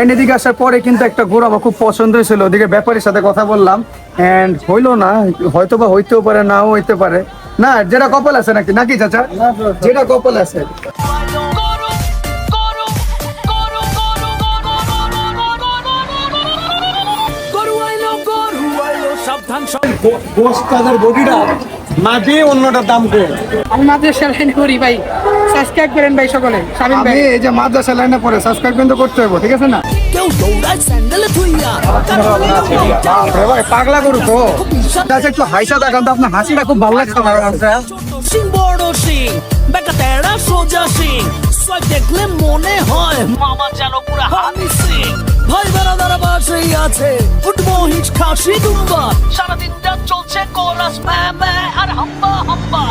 And এদিকে আসার পরে কিন্তু একটা গরু আমার খুব পছন্দ হয়েছিল, ওদিকে ব্যাপারীর সাথে কথা বললাম অ্যান্ড হইলো না, হয়তো বা হইতেও পারে নাও হইতে পারে, না যেটা কপাল আছে নাকি নাকি চাচা, যেটা কপাল আছে। বডিটা মাঝে অন্যটার দাম কম। আমি মাদ্রাসা লাইনে করি ভাই, সাবস্ক্রাইব করেন ভাই সকলে। শামিম ভাই এই যে মাদ্রাসা লাইনে পড়ে সাবস্ক্রাইব কিন্তু করতে হবে, ঠিক আছে না? ভাই পাগলা করু তো একটু হাইসা দেখান তো, আপনার হাসিটা খুব ভালো লাগছে আমার। দেখলে মনে হয় মামা যেন পুরো হানি সিং। ভাই বেড়াদারা পাশেই আছে, উঠবো হিচ খাসি দুম্বা, সারাদিন যা চলছে কোরাস ম্যা ম্যা আর হাম্বা হাম্বা।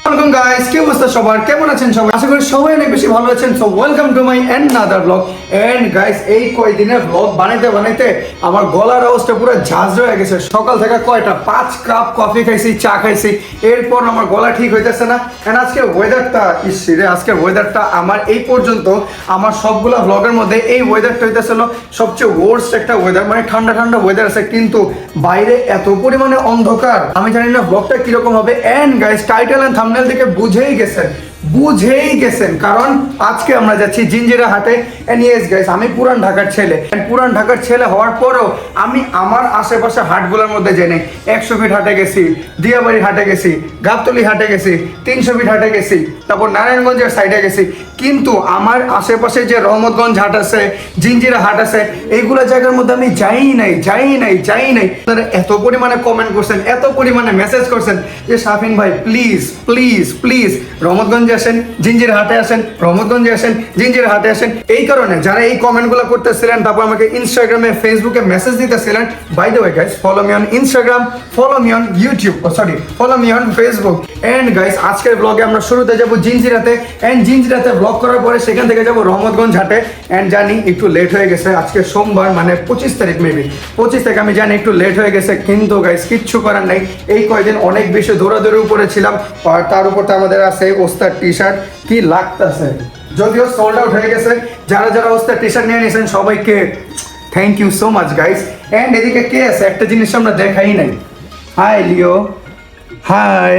ওয়েলকাম গাইস, কি অবস্থা সবার, কেমন আছেন সবাই? আশা করি সবাই অনেক বেশি ভালো আছেন। So welcome to my another blog. And guys, এই কয়দিনের ব্লগ বানাইতে বানাইতে আমার গলার অবস্থা পুরো ঝাঁঝ হয়ে গেছে। সকাল থেকে কয়টা 5 কাপ কফি খাইছি, চা খাইছি, এরপর আমার গলা ঠিক হইতেছে না। এন্ড আজকে ওয়েদারটা ইসরে, আজকে ওয়েদারটা আমার এই পর্যন্ত আমার সবগুলা ব্লগের মধ্যে এই ওয়েদারটা হইতেছিল সবচেয়ে ওয়ার্স্ট একটা ওয়েদার। মানে ঠান্ডা ঠান্ডা ওয়েদার আছে, কিন্তু বাইরে এত পরিমাণে অন্ধকার, আমি জানি না ব্লগটা কিরকম হবে। And guys, title and thumbnail থেকে বুঝেই গেছেন কারণ আজকে আমরা যাচ্ছি জিঞ্জিরা হাটে। এন্ড ইয়েস গাইস, আমি পুরান ঢাকার ছেলে, পুরান ঢাকার ছেলে হওয়ার পরেও আমি আমার আশেপাশে হাটগুলোর মধ্যে যাই নাই। 100 ফিট হাটে গেছি, দিয়াবাড়ি হাটে গেছি, গাবতলি হাটে গেছি, 300 ফিট হাটে গেছি, তারপর নারায়ণগঞ্জের সাইডে গেছি, কিন্তু আমার আশেপাশে যে রহমতগঞ্জ হাট আছে, জিঞ্জিরা হাট আছে, এইগুলো জায়গার মধ্যে আমি যাই নাই। আপনারা এত পরিমাণে কমেন্ট করছেন, এত পরিমাণে মেসেজ করছেন যে শাফিন ভাই প্লিজ রহমতগঞ্জে আসেন, জিঞ্জিরা হাটে আসেন, রহমতগঞ্জে আসেন, জিঞ্জিরা হাটে আসেন। এই কারণে যারা এই কমেন্টগুলো করতেছিলেন, তারপর আমাকে ইনস্টাগ্রামে, ফেসবুকে মেসেজ দিতেছিলেন, by the way guys, follow me on Instagram, follow me on YouTube, follow me on Facebook. And guys, আজকের ব্লগে আমরা শুরুতে যাব জিঞ্জিরাতে, এন্ড জিঞ্জিরাতে ব্লগ করার পরে সেখান থেকে যাব রহমতগঞ্জ হাটে। এন্ড জানি একটু লেট হয়ে গেছে, আজকে সোমবার মানে 25 তারিখ, মেবি 25 তারিখ, আমি জানি একটু লেট হয়ে গেছে, কিন্তু গাইস কিচ্ছু করার নাই। এই কয়দিন অনেক বেশি দৌড়াদৌড়ির উপরে ছিলাম, আর তার উপর তো আমাদের আছে ওস্তাদ টি শার্ট, কি লাগতেছে, যদিও সোল্ড আউট হয়ে গেছে। যারা ওস্তাদ টি শার্ট নিয়ে নিয়েছেন সবাইকে thank you so much guys. And এদিকে কে আছে, একটা জিনিস আমরা দেখাই নাই। হাই লিও, হাই,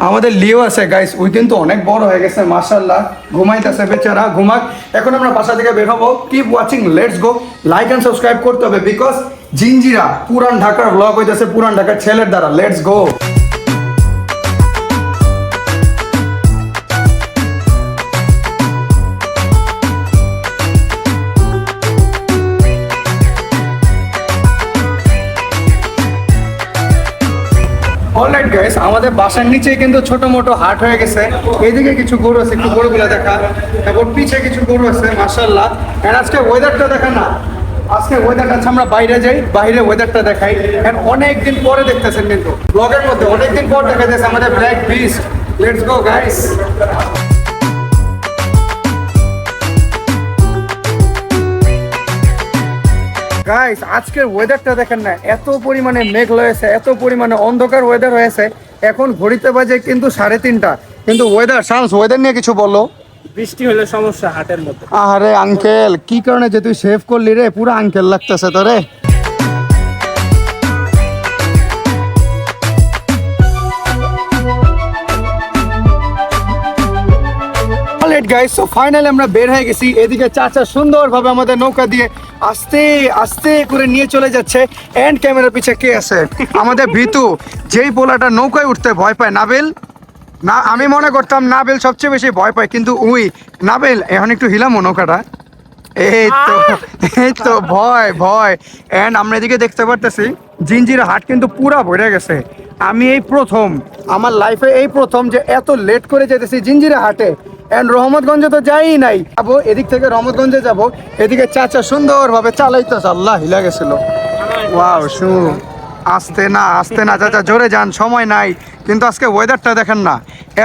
আমাদের লিও আছে গাইস, ওই কিন্তু অনেক বড় হয়ে গেছে মাশাআল্লাহ, ঘুমাইতেছে বেচারা, ঘুমাক। এখন আমরা বাসা থেকে বের হবো, keep watching, let's go. Like and subscribe করতে হবে, বিকজ জিঞ্জিরা পুরান ঢাকার ব্লগ হইতেছে পুরান ঢাকার ছেলের দ্বারা। Let's go. অলরাইট গাইস, আমাদের বাসার নিচে কিন্তু ছোট মোটো হাট হয়ে গেছে। এইদিকে কিছু গরু আছে, একটু গরুগুলো দেখা, তারপর পিছে কিছু গরু আছে মাশাআল্লাহ। এন্ড আজকে ওয়েদারটা দেখা না, আজকে ওয়েদারটা আছে, আমরা বাইরে যাই, বাইরে ওয়েদারটা দেখাই। এন্ড অনেকদিন পরে দেখতেছেন কিন্তু ব্লগের মধ্যে, অনেকদিন পর দেখা যাচ্ছে আমাদের black beast. Let's go guys. Guys, আজকের ওয়েদারটা দেখেন না, এত পরিমাণে মেঘ হয়েছে, এত পরিমাণে অন্ধকার ওয়েদার হয়েছে। এখন ঘড়িতে বাজে কিন্তু 3:30, কিন্তু ওয়েদার নিয়ে কিছু বলো। বৃষ্টি হলে সমস্যা হাটের মধ্যে। আরে আঙ্কেল, কি কারণে যে তুই সেভ করলি রে, পুরো আঙ্কেল লাগতেছে তোরে। গাইস, সো ফাইনালি আমরা বের হয়ে গেছি। এদিকে চাচা সুন্দরভাবে আমাদের নৌকা দিয়ে আস্তে আস্তে করে নিয়ে চলে যাচ্ছে। এন্ড ক্যামেরার পিছে কে আছে? আমাদের ভিতু, যেই পোলাটা নৌকায় উঠতে ভয় পায়, নাবিল। না, আমি মনে করতাম নাবিল সবচেয়ে বেশি ভয় পায়, কিন্তু নাবিল এখন একটু হিলামো নৌকাটা। এই তো ভয়। এন্ড আমরা এদিকে দেখতে পারতেছি জিঞ্জিরা হাট কিন্তু পুরা ভরে গেছে। আমি এই প্রথম আমার লাইফে যে এত লেট করে যেতেছি জিঞ্জিরা হাটে। এন্ড রহমতগঞ্জে তো যাই নাই, যাবো এদিক থেকে রহমতগঞ্জে যাব। এদিকে চাচা সুন্দরভাবে চালাইতেছে, আল্লাহ হিলা গেছিল। ওয়াও, আস্তে না চাচা, জোরে যান, সময় নাই। কিন্তু আজকে ওয়েদারটা দেখেন না,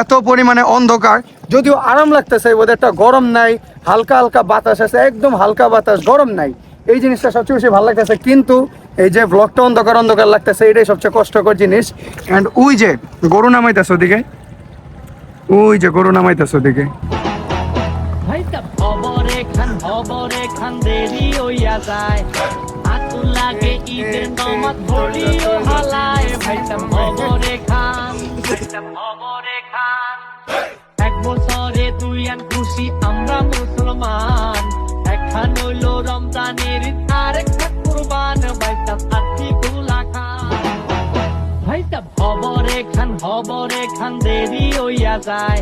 এত পরিমাণে অন্ধকার, যদিও আরাম লাগতেছে ওয়েদারটা, গরম নাই, হালকা হালকা বাতাস আছে, একদম হালকা বাতাস, গরম নাই। এই জিনিসটা সবচেয়ে বেশি ভালো লাগতেছে। কিন্তু এই যে ব্লগটা অন্ধকার লাগতেছে, এটাই সবচেয়ে কষ্টকর জিনিস। এন্ড ওই যে গরু নামাইতেছে ওদিকে, ভাইটা খবরে খান দেরি হইয়া যায় আতু লাগে ঈদের নমাজ পড়িও হালায় ভাইটা খবরে খান এক বছরে তুই আন খুশি আমরা মুসলমান একখান হইল রমজানের ঈদ আর একটা কুরবান ভাইটা আত্মি কুলা খান ভাইটা খবরে খান দেরি হইয়া যায়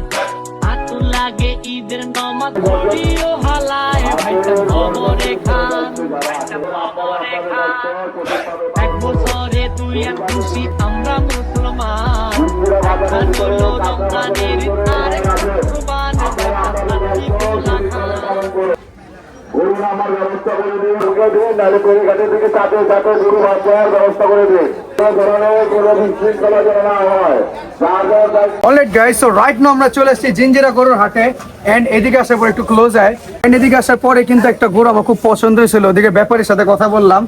আতু লাগে ঈদের নমাজ পড়িও হালায় ভাইটা খবরে খান এক বছরে তুই আর খুশি আমরা মুসলমান একখান হলো রমজানের ঈদ আর একটা কুরবান ভাইটা আত্মি কুলা খান গরু আমার ব্যবস্থা করে দিন ঢুকে দিন নাহলে করে ঘাটের দিকে চাপে গরু বাঁচার ব্যবস্থা করে দিন ধরনের কোনো বিশৃঙ্খলা যেন না হয় alright guys, so right now আমরা চলে এসেছি জিঞ্জিরা গরুর হাটে এন্ড এদিকে আসার পর একটু ক্লোজ হয় এন্ড এদিকে আসার পরে কিন্তু একটা গরু আমার খুব পছন্দ হয়েছিল, ওদিকে ব্যাপারীর সাথে কথা বললাম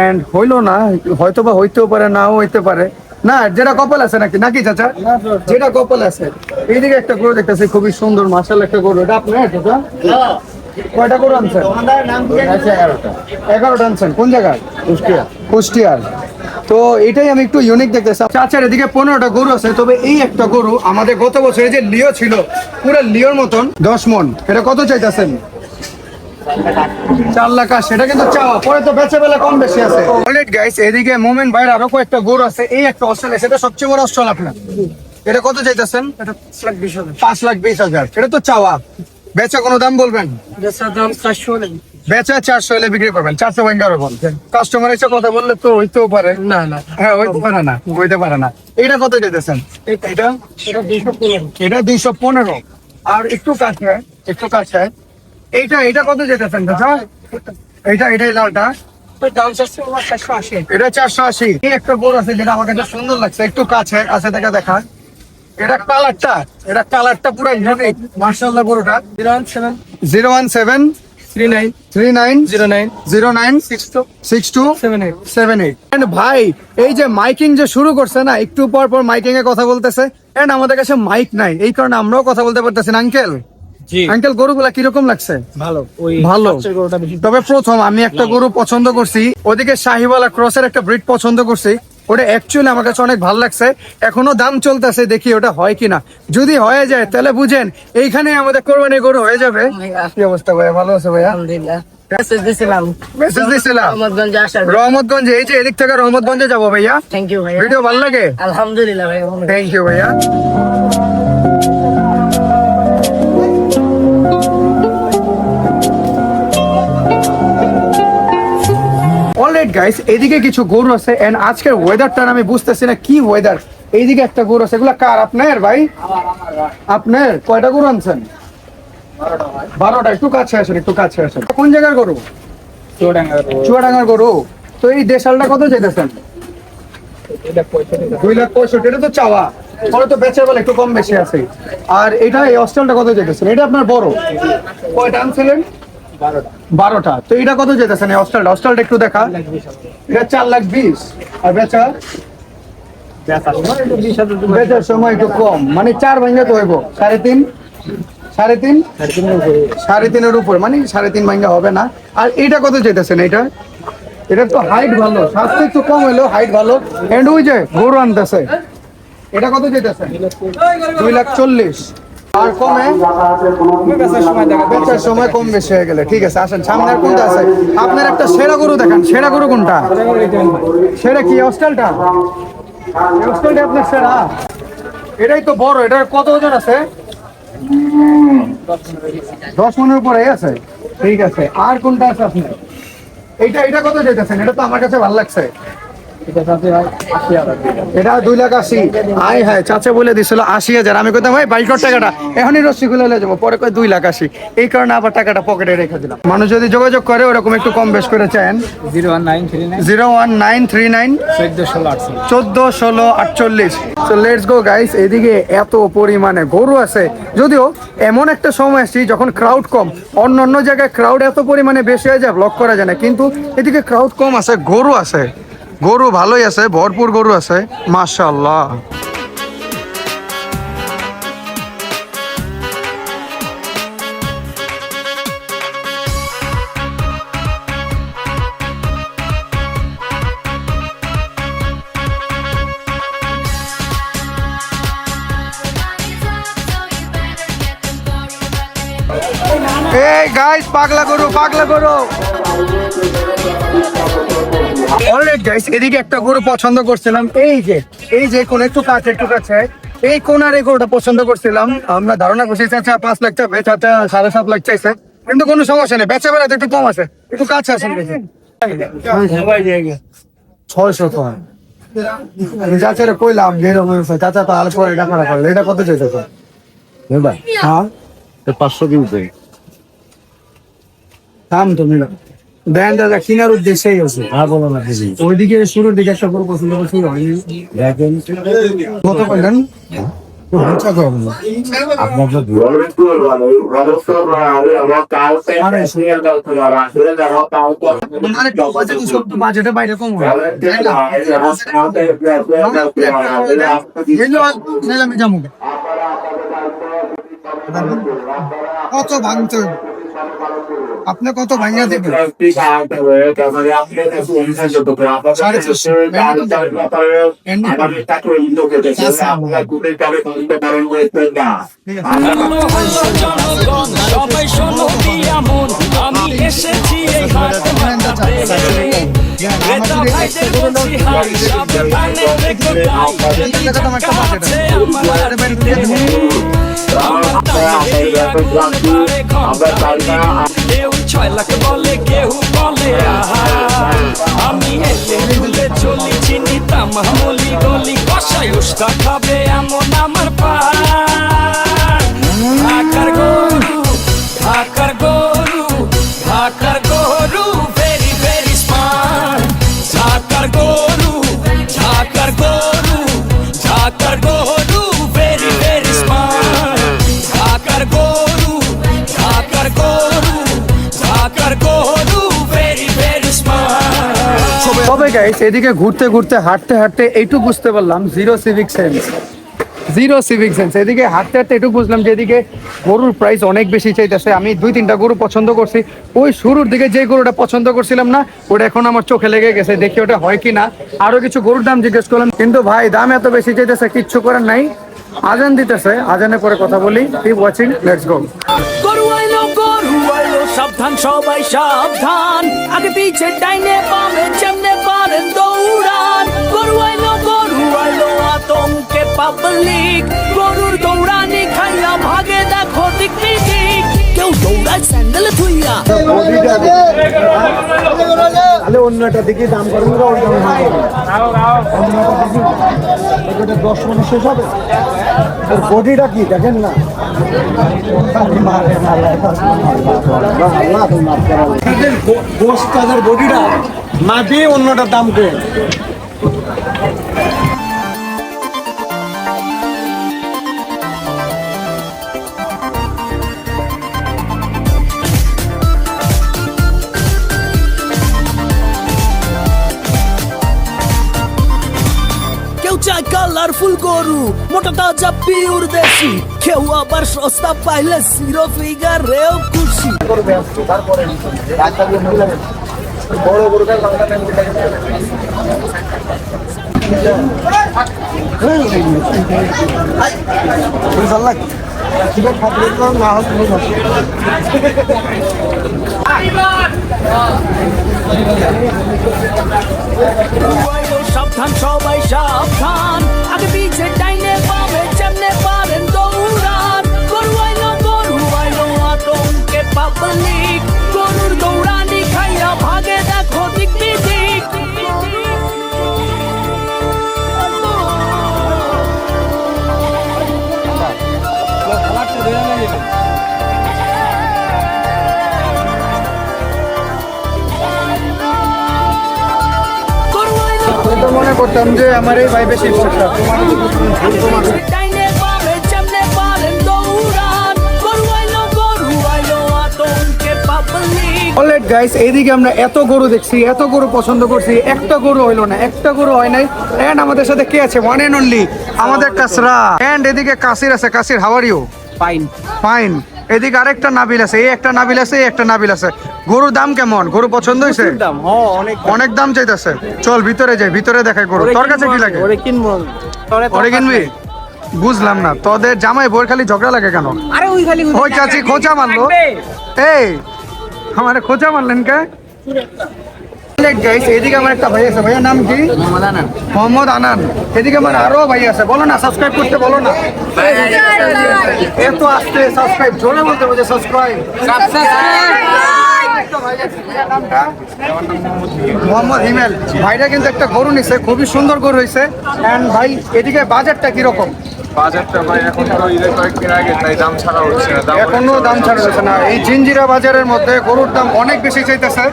এন্ড হইলো না, হয়তো বা হইতেও পারে নাও হইতে পারে না, যেটা কপাল আছে নাকি চাচা, যেটা কপাল আছে। এইদিকে একটা গরু দেখতেছি খুবই সুন্দর মাশাআল্লাহ একটা গরু, এটা আপনার চাচা? কয়টা গরু আনছেন? 11টা আনছেন। কোন জায়গায়? কুষ্টিয়ার। তো এটাই আমি একটু ইউনিক দেখতেছি। চাচার এদিকে 15টা গরু আছে, তবে এই একটা গরু আমাদের গত বছরে যে লিও ছিল পুরো লিওর মতন 10 মন, এটা কত চাইতেছেন? 4 লাখ। সেটা কিন্তু চাওয়া, পরে তো বেচা বেলা কম বেশি আছে। অলরাইট গাইস, এদিকে মোমেন্ট ভাইয়ের আরো কয়েকটা গরু আছে। এই একটা অস্ট্রেলিয়া, সেটা সবচেয়ে বড় অস্ট্রেল আপনার, এটা কত চাইতেছেন? 5,20,000। এটা তো চাওয়া, বেচা কোনো দাম বলবেন? বেচা 400 হলে বিক্রি করবেন, 400 ভাঙ্গা রকম। কাস্টমার এসে কথা বললে তো হইতেও পারে না, হ্যাঁ হইতে পারে না। এটা কত চাইতেছেন? এটা 215। আর একটু কাছে এইটা কত যেতেছেন দাদা? এইটাই লালটা, এটা 480। এই একটা গরু আছে যেটা আমার কাছে সুন্দর লাগছে, একটু কাছে থেকে দেখা। এটা কালারটা পুরো ইউনিক মাশাআল্লাহ। গরুটা 01739096278। ভাই এই যে মাইকিং যে শুরু করছে না, একটু পর মাইকিং এ কথা বলতেছে এন্ড আমাদের কাছে মাইক নাই, এই কারণে আমরাও কথা বলতে পারতেছি না। আঙ্কেল গরুগুলা কিরকম লাগছে? ভালো। তবে প্রথম আমি একটা গরু পছন্দ করছি, ওদিকে শাহিওয়ালা ক্রসের একটা ব্রিড পছন্দ করছি, ওটা অ্যাকচুয়ালি আমার কাছে অনেক ভালো লাগছে। এখনো দাম চলতেছে, দেখি ওটা হয় কিনা। যদি হয়ে যায় তাহলে বুঝেন এইখানে আমাদের কোরবানি গরু হয়ে যাবে। কি অবস্থা ভাইয়া, ভালো আছে ভাইয়া? মেসেজ দিছিলাম রহমতগঞ্জে, এই যে এদিক থেকে রহমতগঞ্জে যাবো ভাইয়া। থ্যাংক ইউ ভাইয়া, ভিডিও ভালো লাগে? আলহামদুলিল্লাহ ভাইয়া, থ্যাংক ইউ ভাইয়া। অলরাইট গাইস, এদিকে কিছু গরু আছে এন্ড আজকের ওয়েদারটা আমি বুঝতেছি না কি ওয়েদার। এইদিকে একটা গরু আছে, এগুলা কার? আপনার ভাই? আপনার কয়টা গরু আনছেন? 12টা। একটু কাছে আসেন। কোন জায়গার গরু? চুয়াডাঙ্গার গরু। তো এই দেশালটা কত চাইতেছেন? 2,65,000। এটা তো চাওয়া, পরে তো বেচার বেলা একটু কম বেশি আছে। আর এটা এই অস্ট্রেলটা কত চাইতেছেন? এটা আপনার বড়, কয়টা আনছিলেন? 12টা। তো এটা কত যেতেছেন এই অস্ট্রেলটা একটু দেখা? এটা 4,20,000। আর বেচার সময় একটু কম, মানে 4 ভাঙ্গা তো হইব, 3.5 উপরে, মানে 3.5 ভাঙ্গা হবে না। আর এটা কত যেতেছেন? এটা তো হাইট ভালো, স্বাস্থ্য একটু কম হইলেও হাইট ভালো। এন্ড ওই যে গরু আনতেছে, এটা কত যেতেছেন? 2,40,000। আর কমে বেচার সময় কম বেশি হয়ে গেলে ঠিক আছে। আসেন সামনে আর কোনটা আছে? আপনার একটা সেরা গরু দেখান। সেরা গরু কোনটা? সেরা কি অস্ট্রেলটা? আপনার সেরা, এটাই তো বড়। এটার কত ওজন আছে? 10 মনের উপরে আছে। ঠিক আছে, আর কোনটা আছে আপনার? এটা কত যেতেছেন? এটা তো আমার কাছে ভালো লাগছে। এটা 2,80,000। আয় হ্যাঁ, চাচা বলে দিছিল 80,000। আমি কইতাম ভাই বাইকের টাকাটা এখনই রসি খুলে যাবো, পরে কয় 2,80,000। এই কারণে আবার টাকাটা পকেটে রেখে দিলাম। মানুষ যদি যোগাযোগ করে ওরকম একটু কম বেশ করে চান। 01939 141648। So let's go guys. এদিকে এত পরিমাণে গরু আছে, যদিও এমন একটা সময় আসছি যখন ক্রাউড কম। অন্য জায়গায় ক্রাউড এত পরিমাণে বেশি হয়ে যায় ব্লক করা যায় না, কিন্তু এদিকে ক্রাউড কম আছে, গরু আছে, গরু ভালোই আছে, ভরপুর গরু আছে মাশাআল্লাহ। এই গাইস পাগলা গরু অলরেডি গাইস এদিকে একটা গরু পছন্দ করছিলাম, এই যে কোন একটু কাছে এই কোনার এই গরুটা পছন্দ করছিলাম। আমরা ধারণা করছি চাচা 5 লাখ চাবে, চাচা 7.5 লাখ চাইছে, কিন্তু কোনো সমস্যা নেই, বেচা বেড়াতে একটু কম আছে, একটু কাছে আসেন বেশি 600 তো আমি চাচারে কইলাম যে এরকম চাচা তো আলো পরে টাকা রাখা, এটা কত চাইছে তো ভাই? হ্যাঁ 500 কিনতে দাম তো নিলাম দেন দাদা, কিনার উদ্দেশ্যেই আছে। ওইদিকে শুরুর দিকে একটা গরু পছন্দ করছিল, দেখেন কত করলেন? বাজেটের বাইরে কম কত ভাঙতে আপনি কত ভাঙিয়া দেবেন? সবাই শোনো দিয়া মন, আমি এসেছি এই হাট মাথাতে। ক্রেতা ভাইদের বলছি হাই, সাবধানে দেখো তাই, টাকা আছে আমার কেউ 6 লাখ বলে, কেউ বলে আমি এলে ভুলে চলি, চিনি তামামলি গলি, কষাই উষ্টা খাবে এমন আমার পা। ঢাকার গরু, ঢাকার গরু, ঢাকার গরু, ভেরি ভেরি স্মার্ট। ঢাকার গরু, ঢাকার গরু, ঢাকার গরু, ভেরি ভেরি স্মার্ট। ঢাকার গরু, ঢাকার গরু, ঢাকার গরু, ভেরি ভেরি স্মার্ট। তবে গাইস এদিকে ঘুরতে ঘুরতে হাঁটতে এইটুকু বুঝতে পারলাম জিরো সিভিক সেন্স। এদিকে হাঁটতে একটু বুঝলাম যে এদিকে গরুর প্রাইস অনেক বেশি চাইতেছে। আমি 2-3টা গরু পছন্দ করছি, ওই শুরুর দিকে যে গরুটা পছন্দ করছিলাম না, ওটা এখন আমার চোখে লেগে গেছে, দেখি ওটা হয় কিনা। আরো কিছু গরুর দাম জিজ্ঞেস করলাম, কিন্তু ভাই দাম এত বেশি চাইতেছে, কিচ্ছু করার নাই। আজান দিতেছে, আজানের পরে কথা বলি। কিপ ওয়াচিং, লেটস গো। গরু আইলো, সাবধান সবাই সাবধান, আগে পিছে ডাইনে বামে যেমনে পারেন দৌড়ান। গরু আইলো, আতঙ্কে পাবলিক, গরুর দৌড়ানি খাইয়া ভাগে দেখো দিক দিক, কেউ দৌড়ায় স্যান্ডেলে থুইয়া। তাহলে অন্য একটা দিকে দাম করেন, 10 মানে শেষ হবে। বডিটা কি দেখেন না, বডিটা না দিয়ে অন্যটার দাম করে। চাই কালারফুল গরু, মোটা তাজা পিওর দেশি, কেউ আবার সস্তা পাইলে জিরো ফিগারেও খুশি। সাবধান সবাই সাবধান, আগে পিছে ডাইনে বামে যেমনে পারেন দৌড়ান। গরু আইলো, আতঙ্কে পাবলিক, গরুর দৌড়ানি খাইয়া ভাগে দেখো দিক দিক। মনে করতাম যে আমার এই ভাই বেশি অলরাইট গাইস, এইদিকে আমরা এত গরু দেখছি, এত গরু পছন্দ করছি, একটা গরু হইলো না, একটা গরু হয় নাই। এন্ড আমাদের সাথে কে আছে? ওয়ান এন্ড অনলি আমাদের কাসরা। এন্ড এদিকে কাসির আছে। কাসির, হাউ আর ইউ? ফাইন। এদিকে আরেকটা নাবিল আছে, এই একটা নাবিল আছে, এই একটা নাবিল আছে। গরুর দাম কেমন? গরু পছন্দ হয়েছে? অনেক দাম চাইতেছে। চল ভিতরে যাই, ভিতরে দেখাই গরু। তোর কাছে কি লাগে? ওরে কিনবি? বুঝলাম না, তোদের জামাই বউয়ের খালি ঝগড়া লাগে কেন? আরে ওই খালি ওই চাচি খোঁচা মারলো। এই আমারে খোঁচা মারলেন কে? গাইস এদিকে আমার একটা ভাই আছে, ভাইয়ের নাম কি? মোহাম্মদ আনান। এদিকে আমার আরো ভাই আছে, বলো না সাবস্ক্রাইব করতে, বলো না। এত আসতে সাবস্ক্রাইব, জোরে বলতে বলতে সাবস্ক্রাইব। মোহাম্মদ হিমেল ভাইরা কিন্তু একটা গরু নিছে, খুবই সুন্দর গরু হয়েছে। এন্ড ভাই এদিকে বাজারটা কিরকম? বাজারটা ভাই এখন তো ঈদের কয়েকদিন আগে, তাই দাম ছাড়া হচ্ছে না। এখনো দাম ছাড়া যাচ্ছে না। এই জিঞ্জিরা বাজারের মধ্যে গরুর দাম অনেক বেশি চাইতেছে।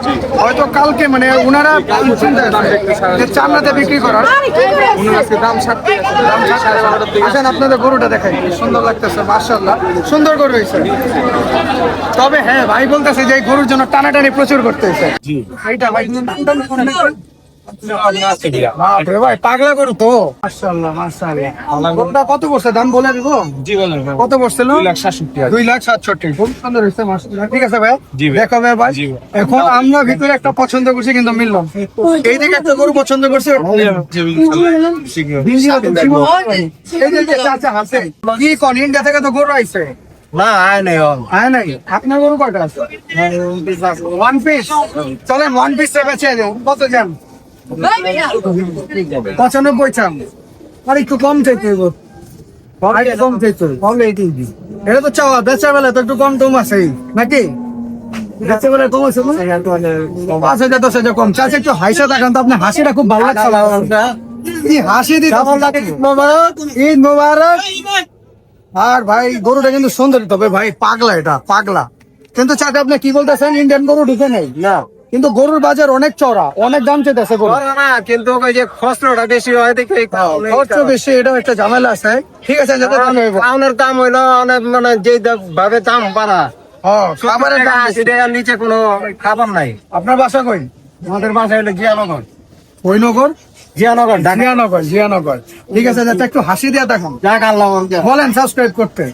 হয়তো কালকে মানে ওনারা চিন্তা যে চান্নাতে বিক্রি করার, আজকে দাম ছাড়তে আসেন আপনাদের গরুটা দেখাই, কি সুন্দর লাগতেছে, মাশাআল্লাহ সুন্দর গরু হয়েছে। তবে হ্যাঁ ভাই বলতেছে যে এই গরুর জন্য টানাটানি প্রচুর করতে হয়েছে। এইটা ভাই বাপরে ভাই পাগলা গরু তো, মাশাআল্লাহ মাশাআল্লাহ। গরুটা কত বসে দাম বলে দিব? জি বলেন ভাই। কত বসছিল? 2,67,000। 2,67,000 খুব সুন্দর হয়েছে মাশাআল্লাহ। ঠিক আছে ভাই, জি ভাই। দেখো ভাই। জি ভাই। এখন আমরা ভিতরে একটা পছন্দ করছি কিন্তু মিলল। এইদিকে একটা গরু পছন্দ করছে, এই যে চাচা হাসে কি কোন ইন্ডিয়া থেকে তো গরু আইছে না আয় নাই আয় নাই। আপনার গরু কয়টা আছে? One piece. চলেন ওয়ান পিস বেচে দেন, কত যান? 95 চাম। আর একটু কম চাইতে গো, আর একটু কম চাইতে বলে এই দিন। এটা তো চাওয়া, বেচা বেলা তো একটু কম টম আছে নাকি? বেচা বেলা কম আছে না? 5,000 10,000 কম। চাচা একটু হাসি দেখান তো, আপনি হাসিটা খুব ভালো লাগছে। কি হাসি দিতে ঈদ মোবারক। আর ভাই গরুটা কিন্তু সুন্দর, তবে ভাই পাগলা, এটা পাগলা। কিন্তু চাচা আপনি কি বলতেছেন, ইন্ডিয়ান গরু ঢুকে নেই না? কিন্তু গরুর বাজার অনেক চড়া, অনেক দাম চাইতেছে গরু। না, কিন্তু ওই যে খরচটা বেশি হয় দেখে খরচ বেশি, এটাও একটা ঝামেলা আছে। ঠিক আছে যাতে দাম হইব। খাওয়ানোর দাম হইলো অনেক, মানে যে ভাবে দাম বাড়া, খাবারের দাম বেশি। 80 টাকার নিচে কোনো খাবার নাই। আপনার বাসা কই? আমাদের বাসায় হলো জিয়ানগর। ওই নগর? জিয়ানগর জিয়ানগর। ঠিক আছে যাতে একটু হাসি দিয়া দেখুন। যাক আল্লাহ বলেন সাবস্ক্রাইব করতে।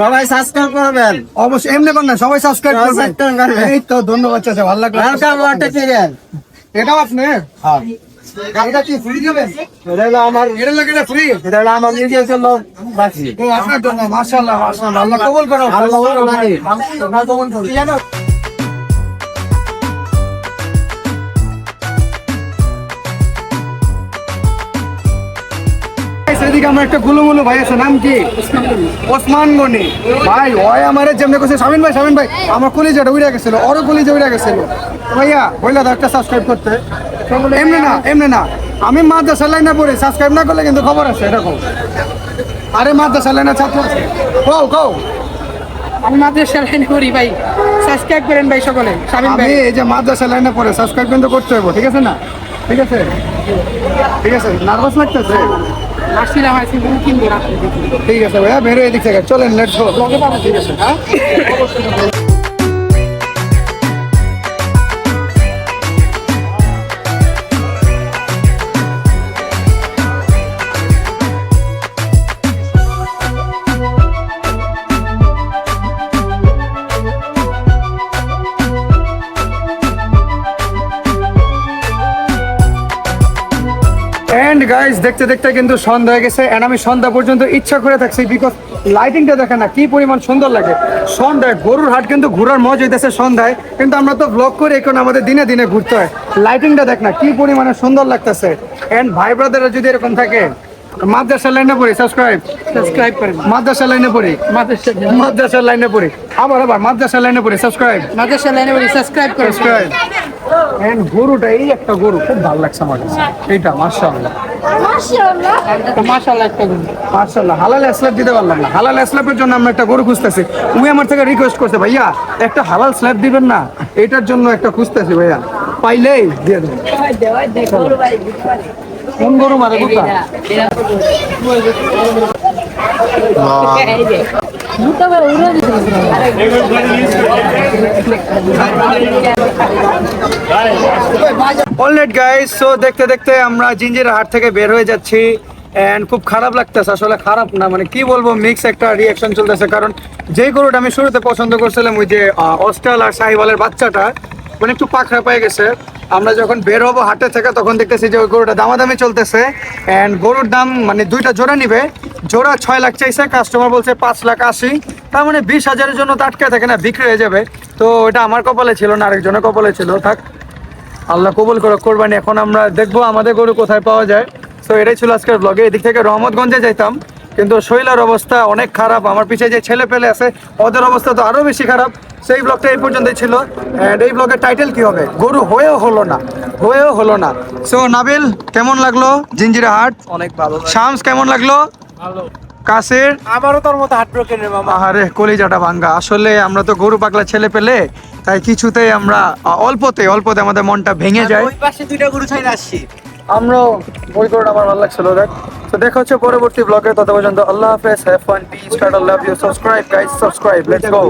সবাই সাবস্ক্রাইব করবেন। অবশ্যই এমনি করেন না, সবাই সাবস্ক্রাইব করবেন। এই তো ধন্যবাদ চাচা, ভালো লাগলো। এটাও আপনি? হ্যাঁ। এটা কি ফ্রি দিবেন? এটা হলো আমার, এটা লাগে না ফ্রি? এটা হলো আমার নিজে ছিল বাকি। ও আপনার জন্য, মাশাআল্লাহ মাশাআল্লাহ, আল্লাহ কবুল করুন। আল্লাহ কবুল করুন। জানো এদিকে আমার একটা গুলুমুলু ভাই আছে, নাম কি? ওসমান গনি ভাই। ওই আমারে যেমনি কইছে শামিন ভাই আমার কলিজাটা উড়ে গেছিল, ওর কলিজা উড়ে গেছিল। ভাইয়া বইলা দাও একটা সাবস্ক্রাইব করতে। এমনি না আমি মাদ্রাসা লাইনে পড়ি, সাবস্ক্রাইব না করলে কিন্তু খবর আছে এরকম। আরে মাদ্রাসা লাইনে ছাত্র আছে, কও আমি মাদ্রাসা লাইনে পড়ি ভাই, সাবস্ক্রাইব করেন ভাই সকলে। শামিম আমি ভাই এই যে মাদ্রাসা লাইনে পড়ে সাবস্ক্রাইব কিন্তু করতে হবে, ঠিক আছে না? ঠিক আছে নার্ভাস লাগতেছে? আসছিলাম আইসি কিনবো রাখি। ঠিক আছে ভাইয়া, বেরো এদিক থেকে, চলেন লেটস গো। ঠিক আছে হ্যাঁ। এন্ড গাইস দেখতে দেখতে কিন্তু সন্ধ্যা হয়ে গেছে। এন্ড আমি সন্ধ্যা পর্যন্ত ইচ্ছা করে থাকছি, বিকজ লাইটিংটা দেখেন না কি পরিমাণ সুন্দর লাগে সন্ধ্যায়। গরুর হাট কিন্তু ঘোরার মজা হইতেছে সন্ধ্যায়, কিন্তু আমরা তো ব্লগ করে এখন আমাদের দিনে দিনে ঘুরতে হয়। লাইটিংটা দেখ না কি পরিমাণে সুন্দর লাগতেছে। এন্ড ভাই ব্রাদাররা যদি এরকম থাকে, মাদ্রাসা লাইনে পড়ি, সাবস্ক্রাইব করেন। মাদ্রাসা লাইনে পড়ি, মাদ্রাসা লাইনে পড়ি, আবার মাদ্রাসা লাইনে পড়ি, মাদ্রাসা লাইনে পড়ি, সাবস্ক্রাইব করেন। এন্ড গরুটা এই একটা গরু খুব ভালো লাগছে আমার কাছে, এইটা মাশাআল্লাহ মাশাআল্লাহ একটা গুণ। মাশাআল্লাহ। হালাল স্ল্যাব দিতে পারলাম না, হালাল স্ল্যাবের জন্য আমরা একটা গরু খুঁজতেছি। উনি আমার থেকে রিকোয়েস্ট করছে, ভাইয়া একটা হালাল স্ল্যাব দিবেন না, এটার জন্য একটা খুঁজতেছি ভাইয়া, পাইলেই দিয়ে দেবেন। কোন গরু মারে কোথা? অলরাইট গাইস, সো দেখতে দেখতে আমরা জিঞ্জিরা হাট থেকে বের হয়ে যাচ্ছি। এন্ড খুব খারাপ লাগতেছে, আসলে খারাপ না মানে কি বলবো, মিক্স একটা রিয়াকশন চলতেছে। কারণ যেই গরুটা আমি শুরুতে পছন্দ করছিলাম, ওই যে অস্ট্রাল আর শাহিওয়ালের বাচ্চাটা, মানে একটু পাখরা পেয়ে গেছে। আমরা যখন বের হবো হাটে থেকে তখন দেখতেছি যে ওই গরুটা দামাদামি চলতেছে। এন্ড গরুর দাম মানে দুইটা জোড়া নিবে, জোড়া 6 লাখ চাইছে, কাস্টমার বলছে 5,80,000, তার মানে 20,000-এর জন্য তো আটকে থাকে না, বিক্রি হয়ে যাবে। তো এটা আমার কপালে ছিল না, আরেকজনের কপালে ছিল। থাক, আল্লাহ কবুল করে কোরবানি। এখন আমরা দেখবো আমাদের গরু কোথায় পাওয়া যায়। তো এটাই ছিল আজকের ব্লগে। এদিক থেকে রহমতগঞ্জে যাইতাম, কিন্তু শৈলার অবস্থা অনেক খারাপ। আমার পিছিয়ে যে ছেলে পেলে আছে ওদের অবস্থা তো আরো বেশি খারাপ। সেই ব্লগটা এই পর্যন্তই ছিল। এন্ড এই ব্লগের টাইটেল কি হবে? গরু হয়েও হলো না। সো নাবিল, কেমন লাগলো জিঞ্জিরা হাট? অনেক ভালো। শামস, কেমন লাগলো? ভালো। কাসির? আমারও তোর মতো হার্ট ব্রোকেন রে মামা। আরে কলিজাটা ভাঙ্গা। আসলে আমরা তো গরু পাগলা ছেলে পেলে, তাই কিছুতেই আমরা অল্পতে আমাদের মনটা ভেঙে যায়। ওই পাশে দুইটা গরু ছাইরা আসছি। আমরাও ওই গরুটা আমার ভালো লাগছিল। দেখ, তো দেখা হচ্ছে পরবর্তী ব্লগে। তত পর্যন্ত আল্লাহ হাফেজ, have fun, peace, tata, love you, subscribe guys, subscribe, let's go.